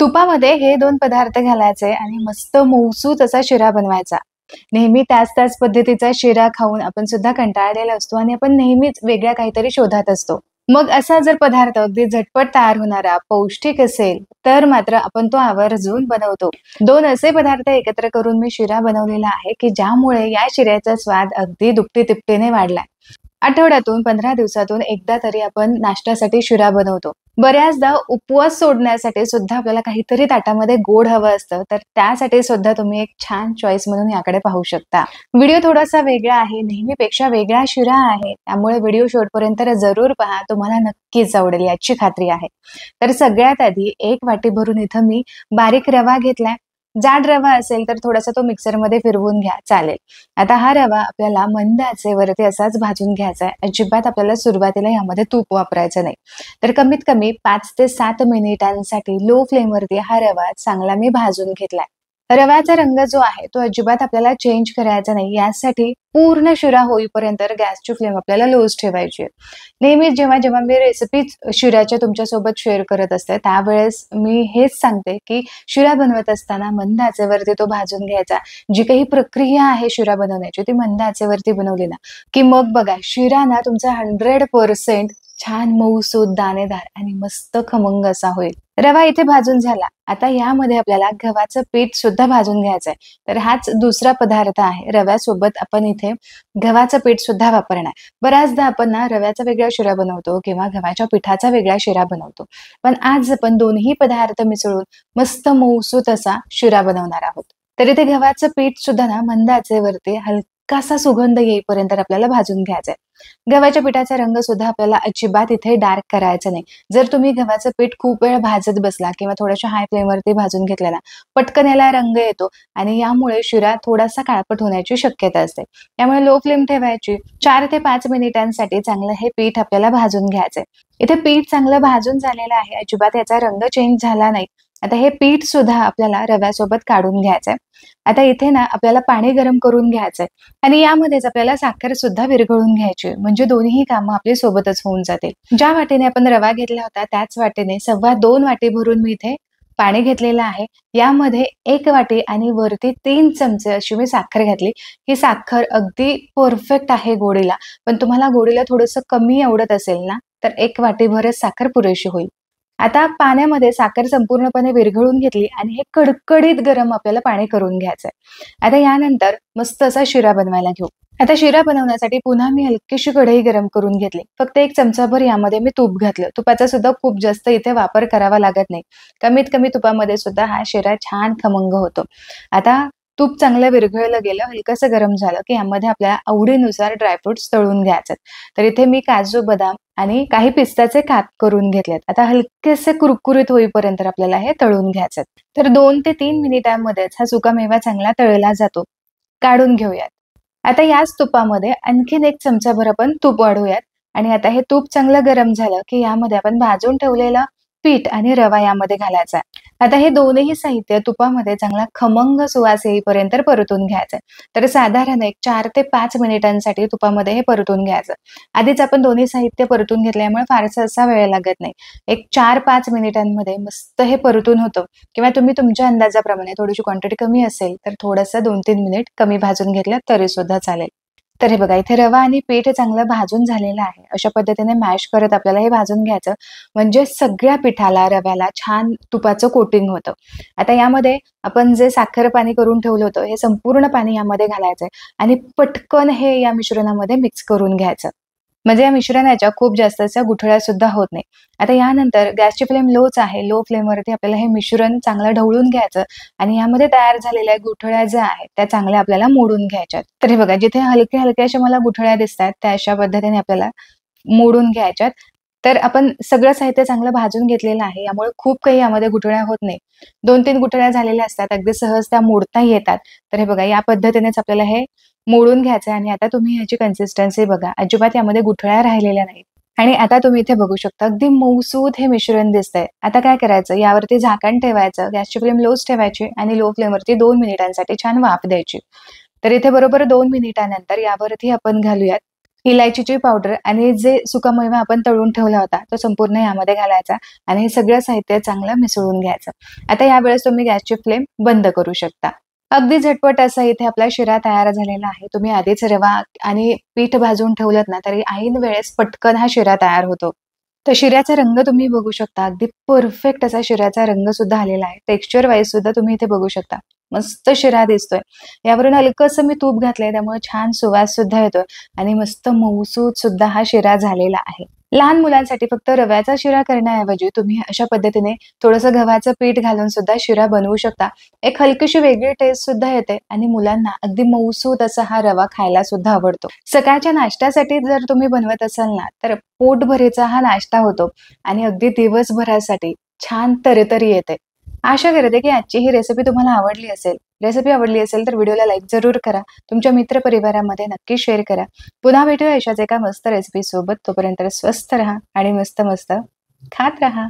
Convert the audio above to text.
तुपामध्ये हे 2 पदार्थ घालायचे आणि मस्त मऊसूत असा शिरा बनवायचा. नेहमी त्याच पद्धतीचा शिरा खाऊन आपण सुद्धा कंटाळलेलो असतो आणि आपण नेहमीच वेगळ्या काहीतरी शोधात असतो. मग असा जर पदार्थ अगदी झटपट तयार होणारा, पौष्टिक असेल, तर मात्र आपण तो आवर्जून बनवतो. 2 असे पदार्थ एकत्र करून मी शिरा बनवलेला आहे, की ज्यामुळे या शिऱ्याचा स्वाद अगदी दुपटी-तिपटीने वाढलाय. आठवड्यातून 15 दिवसातून एकदा तरी आपण नाश्त्यासाठी शिरा बनवतो. बऱ्याचदा उपवास सोडण्यासाठी सुद्धा आपल्याला काहीतरी ताटामध्ये गोड हवं असतं, तर त्यासाठी सुद्धा तुम्ही एक छान चॉईस म्हणून याकडे पाहू शकता. व्हिडिओ थोडासा वेगळा आहे, नेहमीपेक्षा वेगळा शिरा आहे, त्यामुळे व्हिडिओ शेवटपर्यंत जरूर पहा. तुम्हाला नक्कीच आवडेल याची खात्री आहे. तर सगळ्यात आधी 1 वाटी भरून इथं मी बारीक रवा घेतलाय. जाड रवा असेल तर थोडासा तो मिक्सरमध्ये फिरवून घ्या, चालेल. आता हा रवा आपल्याला मंद आचेवरती असाच भाजून घ्यायचा आहे. अजिबात आपल्याला सुरुवातीला यामध्ये तूप वापरायचं नाही. तर कमीत कमी 5 ते 7 मिनिटांसाठी लो फ्लेमवरती हा रवा चांगला मी भाजून घेतलाय. रव्याचा रंग जो आहे तो अजिबात आपल्याला चेंज करायचा नाही. यासाठी पूर्ण शिरा होईपर्यंत गॅसची फ्लेम आपल्याला लोच ठेवायची आहे. नेहमीच जेव्हा जेव्हा मी रेसिपीज शिऱ्याच्या तुमच्यासोबत शेअर करत असते, त्यावेळेस मी हेच सांगते की शिरा बनवत असताना मंद आचेवरती तो भाजून घ्यायचा. जी काही प्रक्रिया आहे शिरा बनवण्याची ती मंद आचेवरती बनवली ना, की मग बघा शिरा ना तुमचा 100% छान मऊसूत, दाणेदार आणि मस्त खमंग असा होईल. रवा इथे भाजून झाला. आता यामध्ये आपल्याला गव्हाचं पीठ सुद्धा भाजून घ्यायचंय. तर हाच दुसरा पदार्थ आहे. रव्यासोबत आपण इथे गव्हाचं पीठ सुद्धा वापरणार. बऱ्याचदा आपण ना रव्याचा वेगळा शिरा बनवतो किंवा गव्हाच्या पिठाचा वेगळा शिरा बनवतो. पण आज आपण दोन्ही पदार्थ मिसळून मस्त मऊसूत असा शिरा बनवणार आहोत. तर इथे गव्हाचं पीठ सुद्धा ना मंद आचेवरती हलकासा सुगंध येईपर्यंत आपल्याला भाजून घ्यायचंय. गव्हाच्या पिठाचा रंग सुद्धा आपल्याला अजिबात इथे डार्क करायचा नाही. जर तुम्ही गव्हाचं पीठ खूप वेळ भाजत बसला किंवा थोड्याशा हाय फ्लेमवरती भाजून घेतला ना, पटकन याला रंग येतो आणि यामुळे शिरा थोडासा काळपट होण्याची शक्यता असते. त्यामुळे लो फ्लेम ठेवायची. 4 ते 5 मिनिटांसाठी चांगलं हे पीठ आपल्याला भाजून घ्यायचंय. इथे पीठ चांगलं भाजून झालेलं आहे. अजिबात याचा रंग चेंज झाला नाही. आता हे पीठ सुद्धा आपल्याला रव्यासोबत काढून घ्यायचंय. आता इथे ना आपल्याला पाणी गरम करून घ्यायचंय आणि यामध्येच आपल्याला साखर सुद्धा विरघळून घ्यायची, म्हणजे दोन्ही कामं आपली सोबतच होऊन जातील. ज्या वाटीने आपण रवा घेतला होता त्याच वाटीने 2.25 वाटी भरून मी इथे पाणी घेतलेलं आहे. यामध्ये 1 वाटी आणि वरती 3 चमचे अशी मी साखर घातली. ही साखर अगदी परफेक्ट आहे गोडीला. पण तुम्हाला गोडीला थोडंसं कमी आवडत असेल ना, तर 1 वाटीभरच साखर पुरेशी होईल. आता पाण्यामध्ये साखर संपूर्णपणे विरघळून घेतली आणि हे कडकडीत गरम आपल्याला पाणी करून घ्यायचंय. आता यानंतर मस्त असा शिरा बनवायला घेऊ. आता शिरा बनवण्यासाठी पुन्हा मी हलकीशी कढई गरम करून घेतली. फक्त 1 चमचाभर यामध्ये मी तूप घातलं. तुपाचा सुद्धा खूप जास्त इथे वापर करावा लागत नाही. कमीत कमी तुपामध्ये सुद्धा हा शिरा छान खमंग होतो. आता तूप चांगलं विरघळलं गेलं, हलकंसं गरम झालं की यामध्ये आपल्या आवडीनुसार ड्रायफ्रुट्स तळून घ्यायचे. तर इथे मी काजू, बदाम आणि काही पिस्ताचे काप करून घेतलेत. आता हलकेसे कुरकुरीत होईपर्यंत आपल्याला हे तळून घ्यायचे. तर 2 ते 3 मिनिटांमध्येच हा सुकामेवा चांगला तळला जातो. काढून घेऊयात. आता याच तुपामध्ये आणखीन 1 चमचाभर आपण तूप वाढवूयात आणि आता हे तूप चांगलं गरम झालं की यामध्ये आपण भाजून ठेवलेलं पीठ आणि रवा यामध्ये घालायचा. आता हे दोन्ही साहित्य तुपामध्ये चांगला खमंग सुवास येईपर्यंत परतून घ्यायचं. तर साधारण एक 4 ते 5 मिनिटांसाठी तुपामध्ये हे परतून घ्यायचं. आधीच आपण दोन्ही साहित्य परतून घेतल्यामुळे फारसा असा वेळ लागत नाही. एक 4-5 मिनिटांमध्ये मस्त हे परतून होतं. किंवा तुम्ही तुमच्या अंदाजाप्रमाणे थोडीशी क्वांटिटी कमी असेल तर थोडंसं 2-3 मिनिट कमी भाजून घेतलं तरी सुद्धा चालेल. तर हे बघा इथे रवा आणि पीठ चांगलं भाजून झालेलं आहे. अशा पद्धतीने मॅश करत आपल्याला हे भाजून घ्यायचं, म्हणजे सगळ्या पिठाला, रव्याला छान तुपाचं कोटिंग होतं. आता यामध्ये आपण जे साखर पाणी करून ठेवलं होतं हे संपूर्ण पाणी यामध्ये घालायचंय आणि पटकन हे या मिश्रणामध्ये मिक्स करून घ्यायचं. म्हणजे या मिश्रणाच्या खूप जास्त अशा गुठळ्या सुद्धा होत नाही. आता यानंतर गॅसची फ्लेम लोच आहे. लो फ्लेमवरती आपल्याला हे मिश्रण चांगलं ढवळून घ्यायचं आणि यामध्ये तयार झालेल्या गुठळ्या ज्या आहेत त्या चांगल्या आपल्याला मोडून घ्यायच्यात. तर हे बघा जिथे हलके हलके अशा मला गुठळ्या दिसतात त्या अशा पद्धतीने आपल्याला मोडून घ्यायच्यात. तर आपण सगळं साहित्य चांगलं भाजून घेतलेलं आहे, यामुळे खूप काही यामध्ये गुठळ्या होत नाही. 2-3 गुठळ्या झालेल्या असतात, अगदी सहज त्या मोडता येतात. तर हे बघा या पद्धतीनेच आपल्याला हे मोडून घ्यायचं आणि आता तुम्ही याची कन्सिस्टन्सी बघा, अजिबात यामध्ये गुठळ्या राहिलेल्या नाहीत. आणि आता तुम्ही इथे बघू शकता अगदी मऊसूत हे मिश्रण दिसतंय. आता काय करायचं, यावरती झाकण ठेवायचं, गॅसची फ्लेम लोच ठेवायची आणि लो फ्लेमवरती 2 मिनिटांसाठी छान वाफ द्यायची. तर इथे बरोबर 2 मिनिटानंतर यावरती आपण घालूयात इलायचीची पावडर आणि जे सुका मेवा आपण तळून ठेवला होता तो संपूर्ण यामध्ये घालायचा आणि हे सगळं साहित्य चांगलं मिसळून घ्यायचं. आता यावेळेस तुम्ही गॅसची फ्लेम बंद करू शकता. अगदी झटपट असा इथे आपला शिरा तयार झालेला आहे. तुम्ही आधीच रवा आणि पीठ भाजून ठेवलत ना तरी ऐन वेळेस पटकन हा शिरा तयार होतो. तर शिऱ्याचा रंग तुम्ही बघू शकता. अगदी परफेक्ट असा शिऱ्याचा रंग सुद्धा आलेला आहे. टेक्स्चर वाईज सुद्धा तुम्ही इथे बघू शकता. मस्त शिरा दिसतोय. यावरून हलकंसं मी तूप घातलंय त्यामुळे छान सुवास सुद्धा येतोय आणि मस्त मऊसूत सुद्धा हा शिरा झालेला आहे. लहान मुलांसाठी फक्त रव्याचा शिरा करण्याऐवजी तुम्ही अशा पद्धतीने थोडंसं गव्हाचं पीठ घालून सुद्धा शिरा बनवू शकता. एक हलकीशी वेगळी टेस्ट सुद्धा येते आणि मुलांना अगदी मऊसूत असा हा रवा खायला सुद्धा आवडतो. सकाळच्या नाश्त्यासाठी जर तुम्ही बनवत असाल ना तर पोटभरेचा हा नाश्ता होतो आणि अगदी दिवसभरासाठी छान तरेतरी येते. आशा करते की आजची ही रेसिपी तुम्हाला आवडली असेल. रेसिपी आवडली असेल तर व्हिडिओला लाईक जरूर करा. तुमच्या मित्रपरिवारामध्ये नक्की शेअर करा. पुन्हा भेटूया अशाच एका मस्त रेसिपी सोबत. तोपर्यंत स्वस्थ राहा आणि मस्त मस्त खात राहा.